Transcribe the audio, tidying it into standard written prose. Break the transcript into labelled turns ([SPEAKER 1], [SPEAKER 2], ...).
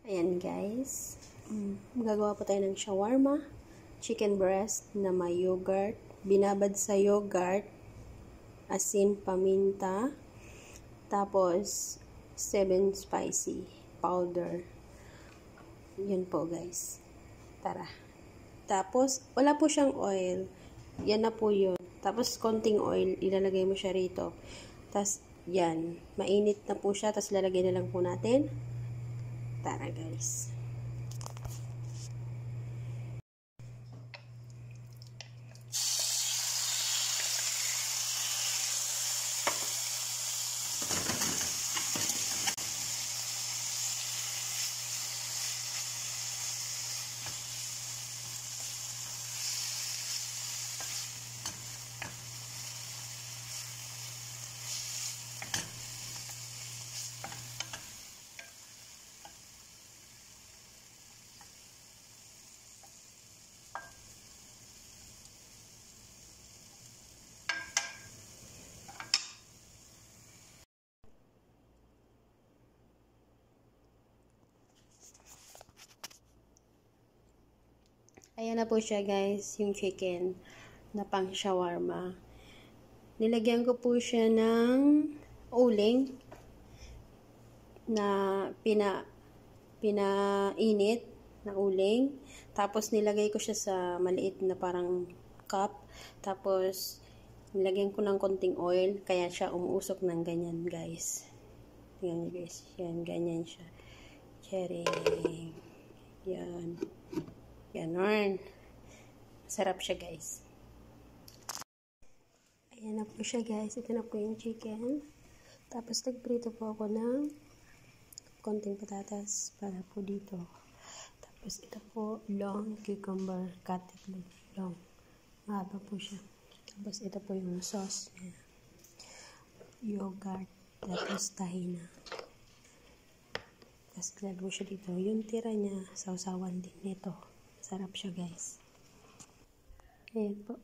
[SPEAKER 1] Ayan guys, magagawa po tayo ng shawarma, chicken breast na may yogurt, binabad sa yogurt, asin, paminta, tapos 7 spicy powder. Yun po guys. Tara. Tapos, wala po siyang oil. Yan na po yun. Tapos, konting oil, ilalagay mo siya rito. Tapos, yan. Mainit na po siya. Tapos, lalagay na lang po natin. Tara guys. Ayan na po siya guys, yung chicken na pang shawarma. Nilagyan ko po siya ng uling na pinainit na uling. Tapos nilagay ko siya sa maliit na parang cup. Tapos nilagyan ko ng konting oil kaya siya umuusok ng ganyan guys. Tingnan niyo guys, yan ganyan siya. Cherry. Yan. Ganon. Sarap siya guys. Ayan na po siya guys. Ito na po yung chicken. Tapos nagprito po ako ng konting patatas para po dito. Tapos ito po long cucumber cutted long. Mahaba po siya. Tapos ito po yung sauce niya. Yogurt. Tapos tahina. Tapos ilagay mo siya dito. Yung tira niya, sausawan din nito. Sarap siya guys. Ayan po.